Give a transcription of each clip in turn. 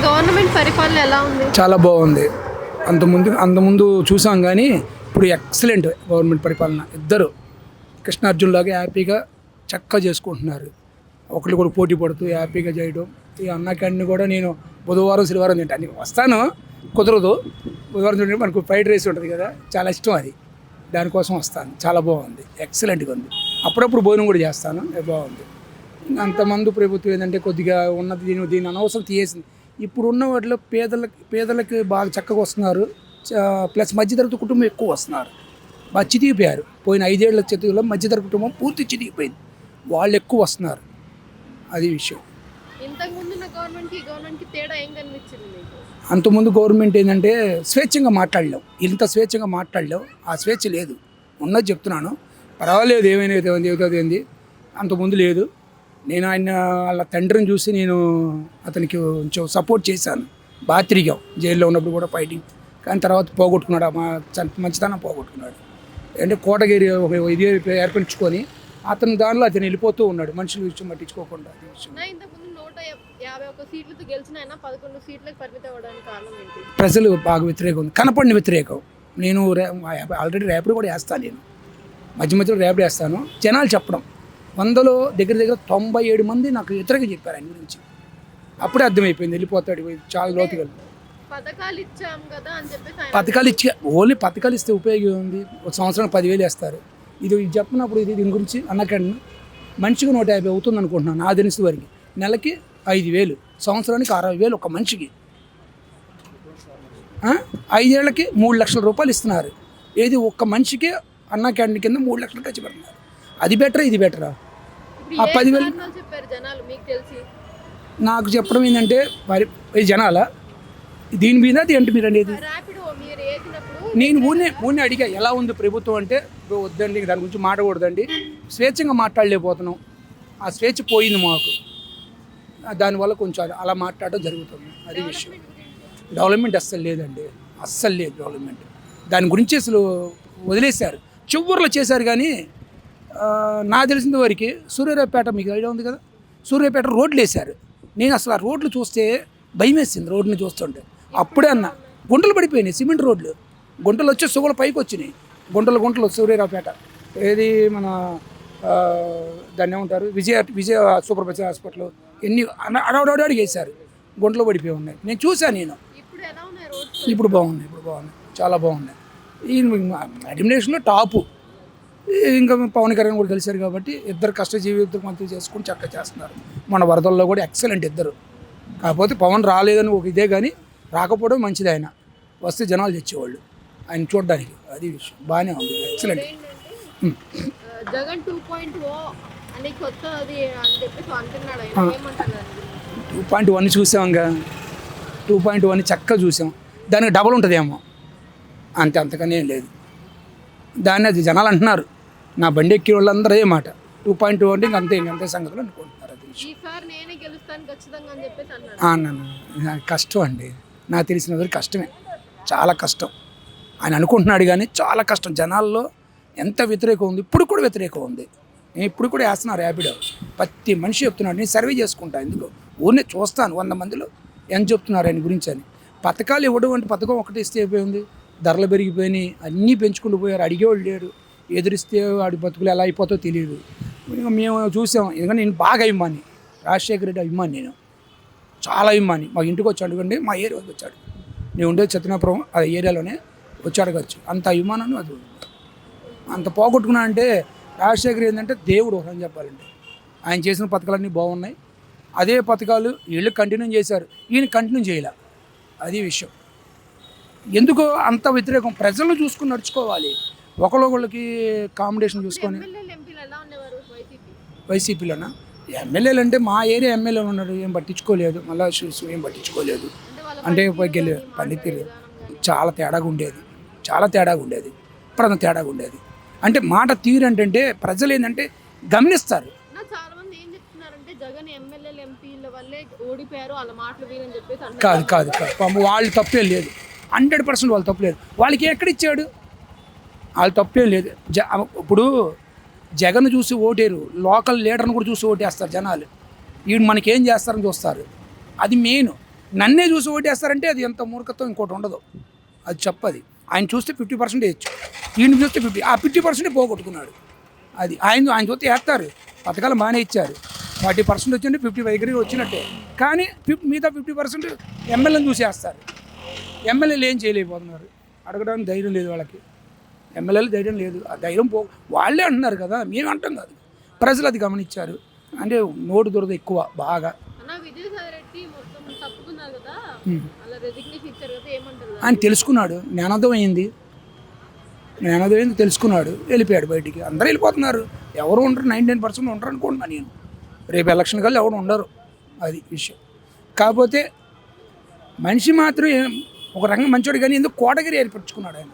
Government పరిపాలన ఎలా ఉంది? చాలా బాగుంది. అంతకుముందు చూసాం కానీ ఇప్పుడు ఎక్సలెంట్ గవర్నమెంట్ పరిపాలన. ఇద్దరు కృష్ణార్జున్లాగా హ్యాపీగా చక్కగా చేసుకుంటున్నారు. ఒకళ్ళు కూడా పోటీ పడుతూ హ్యాపీగా చేయడం. ఈ అన్న క్యాంటీన్ కూడా నేను బుధవారం శనివారం తింటాను. వస్తాను, కుదరదు. బుధవారం తింటే మనకు ఫ్రైడ్ రైస్ ఉంటుంది కదా, చాలా ఇష్టం అది. దానికోసం వస్తాను. చాలా బాగుంది, ఎక్సలెంట్గా ఉంది. అప్పుడప్పుడు భోజనం కూడా చేస్తాను, బాగుంది. అంతమంది ప్రభుత్వం ఏంటంటే కొద్దిగా ఉన్నది దీని అనవసరం తీసేసింది. ఇప్పుడు ఉన్న వాటిలో పేదలకి బాగా చక్కగా వస్తున్నారు. ప్లస్ మధ్యతరగతి కుటుంబం ఎక్కువ వస్తున్నారు. బాగా చితికిపోయారు. పోయిన 5 ఏళ్ల చేతిలో మధ్యతరగతి కుటుంబం పూర్తి చితికిపోయింది. వాళ్ళు ఎక్కువ వస్తున్నారు. అది విషయం. అంతకుముందు గవర్నమెంట్ ఏంటంటే స్వేచ్ఛంగా మాట్లాడలేం. ఇంత స్వేచ్ఛంగా మాట్లాడలేం. ఆ స్వేచ్ఛ లేదు. ఉన్నది చెప్తున్నాను. పర్వాలేదు, ఏమైనా ఏది అంతకుముందు లేదు. నేను వాళ్ళ తండ్రిని చూసి నేను అతనికి కొంచెం సపోర్ట్ చేశాను. బాగా తిరిగాం జైల్లో ఉన్నప్పుడు కూడా ఫైటింగ్. కానీ తర్వాత పోగొట్టుకున్నాడు. మా మంచితనం పోగొట్టుకున్నాడు. అంటే కోటగిరి ఒక ఇది ఏర్పరచుకొని అతను దానిలో అతను వెళ్ళిపోతూ ఉన్నాడు, మనుషుల విషయం పట్టించుకోకుండా. ప్రజలు బాగా వ్యతిరేకం ఉంది, కనపడిన వ్యతిరేకం. నేను ఆల్రెడీ ర్యాపిడ్ కూడా వేస్తాను. నేను మధ్యలో ర్యాపిడ్ వేస్తాను. జనాలు చెప్పడం 100లో దగ్గర 97 మంది నాకు వ్యతిరేకంగా చెప్పారు ఆయన గురించి. అప్పుడే అర్థమైపోయింది వెళ్ళిపోతాడు, చాలా లోతుగా. పథకాలు ఇచ్చే ఓన్లీ పథకాలు ఇస్తే ఉపయోగం ఉంది. ఒక సంవత్సరానికి 10,000 వేస్తారు. ఇది చెప్పినప్పుడు దీని గురించి అన్నకండి మనిషికి 150 అవుతుంది అనుకుంటున్నాను. నా తెలిసిన వరకు నెలకి 5,000, సంవత్సరానికి 60,000 ఒక మనిషికి. 5 ఏళ్లకి 3 లక్షల రూపాయలు ఇస్తున్నారు. ఏది ఒక్క మనిషికి అన్న క్యాంటీన్ కింద 3 లక్షలు ఖర్చు పెడుతున్నారు. అది బెటరా ఇది బెటరా? ఆ 10,000 నాకు చెప్పడం ఏంటంటే మరి జనాల దీని మీద ఏంటి మీరు అనేది. నేను ఊరినే అడిగా ఎలా ఉంది ప్రభుత్వం అంటే, వద్దండి దాని గురించి మాట్లాడకూడదండి, స్వేచ్ఛంగా మాట్లాడలేకపోతున్నాం. ఆ స్వేచ్ఛ పోయింది మాకు. దానివల్ల కొంచెం అలా మాట్లాడడం జరుగుతుంది. అది విషయం. డెవలప్మెంట్ అస్సలు లేదండి, అస్సలు లేదు డెవలప్మెంట్. దాని గురించి అసలు వదిలేశారు, చివరిలో చేశారు. కానీ నాకు తెలిసిన వరకు సూర్యాపేట మీకు ఐడియా ఉంది కదా, సూర్యాపేట రోడ్లు వేశారు. నేను అసలు ఆ రోడ్లు చూస్తే భయం వేసింది. రోడ్ని చూస్తుంటే అప్పుడే అన్న గుంటలు పడిపోయినాయి, సిమెంట్ రోడ్లు. గుంటలు వచ్చి సుగల పైకి వచ్చినాయి. గుంటలు సూర్యాపేట ఏది మన దాన్ని ఏమంటారు, విజయ సూపర్ స్పెషాలిటీ హాస్పిటల్ ఎన్ని అడవడాడికి వేశారు. గుంటలు పడిపోయి ఉన్నాయి. నేను చూశాను. ఇప్పుడు బాగున్నాయి, చాలా బాగున్నాయి. ఈ అడ్మినిస్ట్రేషన్లో టాపు. ఇంకా పవన్ కళ్యాణ్ కూడా తెలిసారు కాబట్టి ఇద్దరు కష్టజీవి, ఇద్దరు మంత్రులు చేసుకుని చక్కగా చేస్తున్నారు. మన వరదల్లో కూడా ఎక్సలెంట్ ఇద్దరు. కాకపోతే పవన్ రాలేదని ఒక ఇదే, కానీ రాకపోవడం మంచిది. ఆయన వస్తే జనాలు తెచ్చేవాళ్ళు ఆయన చూడడానికి. అది విషయం బాగానే ఉంది, ఎక్సలెంట్. జగన్ 2.0 అని కొత్తది అని చెప్పేసి అంటున్నాడు. 2.1 చూసాంగా. 2.1 చక్కగా చూసాం. దానికి డబల్ ఉంటుందేమో, అంతకనే ఏం లేదు. దాన్ని అది జనాలు అంటున్నారు. నా బండి ఎక్కిన వాళ్ళందరూ ఏ మాట 2.2 అంటే ఇంకంతే సంగతులు అనుకుంటున్నారు. అది కష్టం అండి, నాకు తెలిసిన వరకు కష్టమే, చాలా కష్టం. ఆయన అనుకుంటున్నాడు కానీ చాలా కష్టం. జనాల్లో ఎంత వ్యతిరేకం ఉంది, ఇప్పుడు కూడా వ్యతిరేకం ఉంది. నేను ఇప్పుడు కూడా వేస్తున్నారు ర్యాపిడో. ప్రతి మనిషి చెప్తున్నాడు. నేను సర్వే చేసుకుంటాను, ఎందుకు ఊరినే చూస్తాను 100 మందిలో ఎంత చెప్తున్నారు ఆయన గురించి అని. పథకాలు ఇవ్వడం అంటే పథకం ఒకటి ఇస్తే అయిపోయింది. ధరలు పెరిగిపోయినాయి, అన్నీ పెంచుకుంటూ పోయారు. అడిగేవాళ్ళు లేరు. ఎదురిస్తే వాడి బతుకులు ఎలా అయిపోతో తెలియదు. మేము చూసాం. ఎందుకంటే నేను బాగా అభిమాని, రాజశేఖర రెడ్డి అభిమాని. నేను చాలా అభిమాని. మా ఇంటికి వచ్చి అడగండి, మా ఏరియాకి వచ్చాడు. నేను ఉండేది సత్యనాపురం, ఆ ఏరియాలోనే వచ్చి అడగచ్చు. అంత అభిమానాన్ని అది అంత పోగొట్టుకున్నా అంటే రాజశేఖర్ ఏంటంటే దేవుడు అని చెప్పాలంటే. ఆయన చేసిన పథకాలన్నీ బాగున్నాయి. అదే పథకాలు వీళ్ళు కంటిన్యూ చేశారు, ఈయన కంటిన్యూ చేయలే. అది విషయం. ఎందుకో అంత వ్యతిరేకం. ప్రజలను చూసుకుని నడుచుకోవాలి. ఒకళ్ళొకళ్ళకి కాంపిటీషన్ చూసుకొని. వైసీపీలోనా ఎమ్మెల్యేలు అంటే మా ఏరియా ఎమ్మెల్యేలు ఉన్నారు, ఏం పట్టించుకోలేదు. మళ్ళా ఏం పట్టించుకోలేదు అంటే పైకి పండితులు చాలా తేడాగా ఉండేది. ఇప్పుడు అంత తేడాగా ఉండేది. అంటే మాట తీరు అంటే ప్రజలు ఏంటంటే గమనిస్తారు. కాదు వాళ్ళు తప్పే లేదు. 100% వాళ్ళు తప్పలేదు. వాళ్ళకి ఎక్కడిచ్చాడు, వాళ్ళు తప్పేం లేదు. ఇప్పుడు జగన్ చూసి ఓటేరు, లోకల్ లీడర్ని కూడా చూసి ఓటేస్తారు జనాలు. వీడు మనకేం చేస్తారని చూస్తారు. అది మెయిన్. నన్నే చూసి ఓటేస్తారంటే అది ఎంత మూర్ఖత్వం ఇంకోటి ఉండదు. అది చెప్పది. ఆయన చూస్తే 50% వేయచ్చు, ఈయన చూస్తే 50, ఆ 50% పోగొట్టుకున్నాడు. అది ఆయన చూస్తే వేస్తారు, పథకాలు బాగానే ఇచ్చారు. 40% వచ్చింది, 50 వచ్చినట్టే. కానీ మిగతా 50% ఎమ్మెల్యేని చూసేస్తారు. ఎమ్మెల్యేలు ఏం చేయలేకపోతున్నారు, అడగడానికి ధైర్యం లేదు వాళ్ళకి. ఎమ్మెల్యేలు ధైర్యం లేదు, ఆ ధైర్యం వాళ్ళే అంటున్నారు కదా, మేము అంటాం కాదు. ప్రజలు అది గమనించారు. అంటే నోటు దురద ఎక్కువ బాగా. ఆయన తెలుసుకున్నాడు, జ్ఞానోదయం అయింది, తెలుసుకున్నాడు, వెళ్ళిపోయాడు బయటికి. అందరూ వెళ్ళిపోతున్నారు, ఎవరు ఉండరు, 99% ఉండరు అనుకుంటున్నాను నేను. రేపు ఎలక్షన్ కల్లా ఎవరు ఉండరు, అది విషయం. కాకపోతే మనిషి మాత్రం ఒక రంగం మంచోడు, కానీ ఎందుకు కోటగిరి ఏర్పరచుకున్నాడు ఆయన.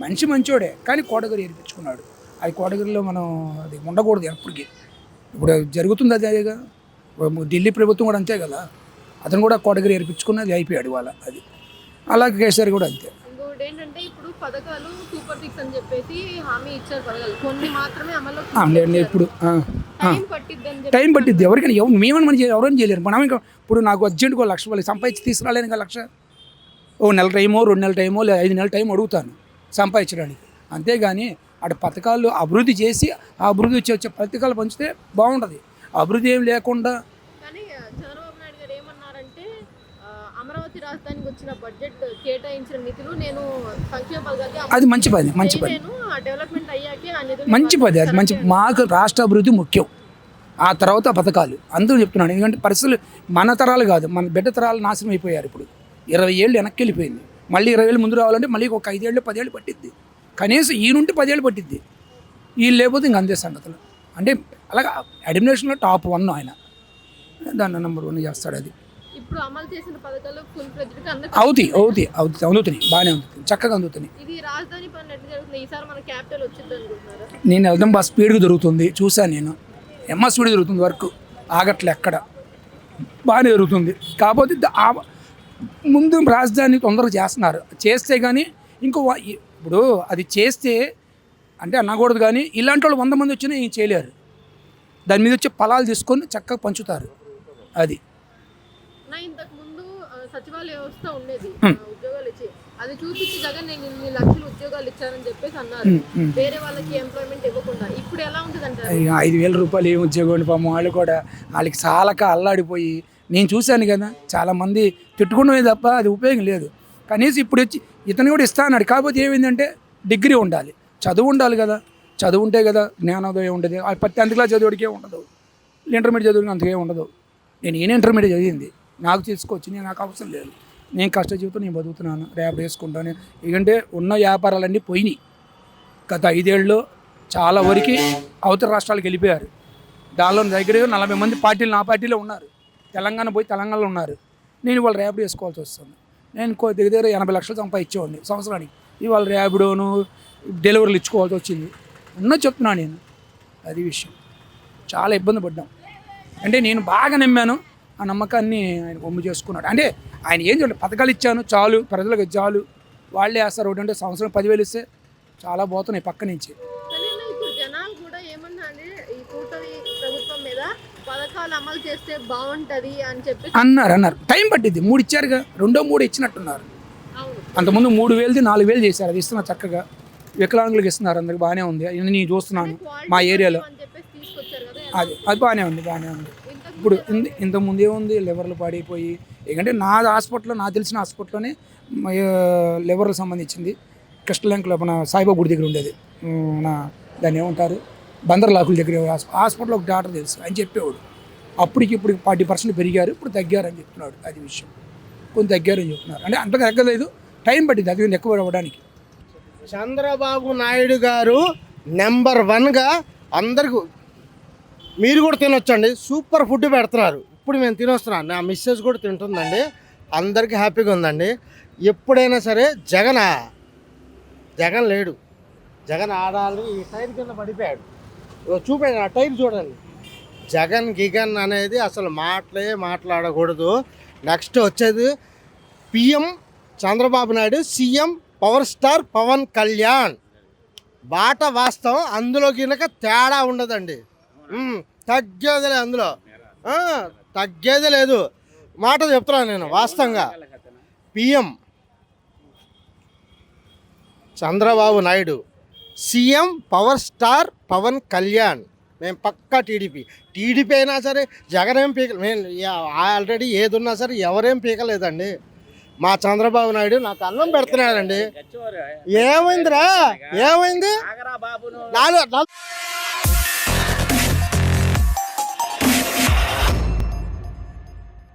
మనిషి మంచోడే కానీ కోటగిరి ఏర్పించుకున్నాడు. అది కోటగిరిలో మనం అది ఉండకూడదు ఎప్పటికీ. ఇప్పుడు జరుగుతుంది అదేగా, ఢిల్లీ ప్రభుత్వం కూడా అంతే కదా, అతను కూడా కోటగిరి ఏర్పించుకున్నది అయిపోయాడు ఇవాళ. అది అలాగే కేసీఆర్ కూడా అంతే. ఇంకోటి ఏంటంటే ఇప్పుడు పథకాలు సూపర్ సిక్స్ అని చెప్పేసి హామీ ఇచ్చారు, పథకాలు కొన్ని మాత్రమే అమలు. ఇప్పుడు టైం పట్టిద్ది ఎవరికైనా, మనం ఎవరైనా చేయలేరు. మనం ఇంకా ఇప్పుడు నాకు అర్జెంట్గా 1 లక్ష రూపాయలు సంపాదించి తీసుకురాలేను ఇంకా 1 లక్ష. ఓ నెల టైమో 2 నెలల టైమో లేదా 5 నెలల టైం అడుగుతాను సంపాదించడానికి. అంతేగాని అటు పథకాలు అభివృద్ధి చేసి ఆ అభివృద్ధి వచ్చే పథకాలు పంచితే బాగుంటుంది. అభివృద్ధి ఏం లేకుండా. కానీ చంద్రబాబు నాయుడు గారు ఏమన్నారంటే అమరావతి రాజధానికి వచ్చిన బడ్జెట్ కేటాయించిన నిధులు నేను సంక్షేమ పథకాలకి, అది మంచి పని, డెవలప్మెంట్ అయ్యాకే మంచి పని, అది మంచి. మాకు రాష్ట్ర అభివృద్ధి ముఖ్యం, ఆ తర్వాత పథకాలు. అందుకు చెప్తున్నాను. ఎందుకంటే పరిస్థితులు మన తరాలు కాదు, మన బిడ్డ తరాలు నాశనం అయిపోయారు. ఇప్పుడు 20 ఏళ్ళు వెనక్కి వెళ్ళిపోయింది. మళ్ళీ 20 ఏళ్ళు ముందు రావాలంటే మళ్ళీ ఒక 5 ఏళ్ళు 10 ఏళ్ళు పట్టిద్ది. కనీసం ఈ నుండి 10 ఏళ్ళు పట్టిద్ది. వీళ్ళు లేకపోతే ఇంక అంతే సంగతులు. అంటే అలాగా అడ్మినిస్ట్రేషన్లో టాప్ 1 ఆయన, దాన్ని నెంబర్ 1 చేస్తాడు. అది ఇప్పుడు అమలు చేసిన పథకాలు ఫుల్ ఫ్లెడ్జ్‌గా అందుతున్నాయి, బాగానే అందుతుంది, చక్కగా అందుతున్నాయి. ఇది రాజధాని పనులు ఎట్లా జరుగుతుంది? ఈసారి మన క్యాపిటల్ వచ్చింది అనుకుంటున్నారా? నేను వెళ్దాం బాగా స్పీడ్గా దొరుకుతుంది, చూసాను నేను. స్పీడ్ జరుగుతుంది, వర్క్ ఆగట్లే ఎక్కడ, బాగానే జరుగుతుంది. కాకపోతే ముందు రాజధాని తొందరగా చేస్తున్నారు. చేస్తే కానీ ఇప్పుడు అది చేస్తే అంటే అనకూడదు, కానీ ఇలాంటి వాళ్ళు 100 మంది వచ్చినా ఏం చేయలేరు. దాని మీద వచ్చే ఫలాలు తీసుకొని చక్కగా పంచుతారు. అది ఇంతకు ముందు సచివాలయ వ్యవస్థ ఉండేది, ఉద్యోగాలు ఇచ్చి అది చూపించి జగన్ నేను 2 లక్షలు ఉద్యోగాలు ఇచ్చారని చెప్పేసి అన్నారు, వేరే వాళ్ళకి ఎంప్లాయ్మెంట్ ఇవ్వకుండా. ఇప్పుడు ఎలా ఉంటుంది అంటే 5,000 రూపాయలు ఏం ఉద్యోగం పాపం, వాళ్ళు కూడా వాళ్ళకి చాలక అల్లాడిపోయి. నేను చూశాను కదా, చాలామంది తిట్టుకున్నవే తప్ప అది ఉపయోగం లేదు. కనీసం ఇప్పుడు వచ్చి ఇతను కూడా ఇస్తా అన్నాడు. కాకపోతే ఏమైందంటే డిగ్రీ ఉండాలి, చదువు ఉండాలి కదా, చదువు ఉంటే కదా జ్ఞానోదయం ఉంటుంది. 10th క్లాస్ చదివాడికే ఉండదు, ఇంటర్మీడియట్ చదివిన అంతకే ఉండదు. నేను ఇంటర్మీడియట్ చదివింది, నాకు తీసుకోవచ్చు, నాకు అవసరం లేదు. నేను కష్ట జీవితం నేను బతుకుతున్నాను, రేపు వేసుకుంటాను. ఎందుకంటే ఉన్న వ్యాపారాలన్నీ పోయినాయి. గత 5 ఏళ్ళలో చాలా వరకు అవతల రాష్ట్రాలకు వెళ్ళిపోయారు. దానిలో దగ్గర 40 మంది పార్టీలు నా పార్టీలో ఉన్నారు. తెలంగాణ పోయి తెలంగాణలో ఉన్నారు. నేను ఇవాళ ర్యాపిడో వేసుకోవాల్సి వస్తుంది. నేను దగ్గర 80 లక్షలు సంపాదించేవాడిని సంవత్సరానికి. ఇవాళ ర్యాపిడోను డెలివరీలు ఇచ్చుకోవాల్సి వచ్చింది. చెప్తున్నాను నేను, అది విషయం. చాలా ఇబ్బంది పడ్డాం. అంటే నేను బాగా నమ్మాను, ఆ నమ్మకాన్ని ఆయన ఒమ్ము చేసుకున్నాడు. అంటే ఆయన ఏం చూడండి, పథకాలు ఇచ్చాను చాలు, ప్రజలకు చాలు, వాళ్ళే వేస్తారు. ఒకటంటే సంవత్సరం 10,000 ఇస్తే చాలా పోతున్నాయి పక్క నుంచి. జనాలు కూడా ఏమన్నా ఈ కూటమి ప్రభుత్వం మీద పథకాలు అమలు చేస్తే బాగుంటది అని చెప్పి అన్నారు. టైం పట్టింది, 3 ఇచ్చారుగా, 2-3 ఇచ్చినట్టున్నారు. అంతకుముందు 3,000ది 4,000 చేశారు. అది ఇస్తున్నారు చక్కగా, వికలాంగులకు ఇస్తున్నారు, అందరికి బాగానే ఉంది. ఇది నేను చూస్తున్నాను మా ఏరియాలో. అది బాగానే ఉంది. ఇప్పుడు ఇంతకుముందు ఏముంది, లివర్లు పాడైపోయి. ఎందుకంటే నా హాస్పిటల్లో, నాకు తెలిసిన హాస్పిటల్లోనే లివర్లకు సంబంధించింది కృష్ణలంకలో మన సాయిబాబా గుడి దగ్గర ఉండేది. దాన్ని ఏమంటారు, బందర్లాకుల దగ్గర హాస్పిటల్లో ఒక డాక్టర్ తెలుసు, ఆయన చెప్పేవాడు. అప్పటికి ఇప్పుడు 40% పెరిగారు, ఇప్పుడు తగ్గారని చెప్తున్నాడు. అది విషయం, కొంచెం తగ్గారని చెప్తున్నారు. అంటే అంతగా తగ్గలేదు, టైం పట్టింది అది ఎక్కువ అవ్వడానికి. చంద్రబాబు నాయుడు గారు నెంబర్ 1గా అందరికీ, మీరు కూడా తినొచ్చండి, సూపర్ ఫుడ్ పెడుతున్నారు. ఇప్పుడు మేము తినొస్తున్నాం, నా మిస్సెస్ కూడా తింటుందండి, అందరికీ హ్యాపీగా ఉందండి. ఎప్పుడైనా సరే జగన్ లేడు, జగన్ ఆడాలి. ఈ టైర్ కింద పడిపోయాడు, చూపండి ఆ టైర్ చూడండి. జగన్ గిగన్ అనేది అసలు మాట్లాడకూడదు. నెక్స్ట్ వచ్చేది PM Chandrababu Naidu, CM power star Pawan Kalyan. బాట వాస్తవం, అందులో గినక తేడా ఉండదండి, తగ్గేది లేదు, అందులో తగ్గేది లేదు. మాట చెప్తున్నాను నేను వాస్తవంగా. PM Chandrababu Naidu, CM power star Pawan Kalyan. మేము పక్కా టీడీపీ అయినా సరే జగన్ ఏం మేము ఆల్రెడీ ఏది ఉన్నా సరే ఎవరేం పీకలేదండి. మా చంద్రబాబు నాయుడు నాకు అన్నం పెడుతున్నాడండి. ఏమైందిరా, ఏమైంది?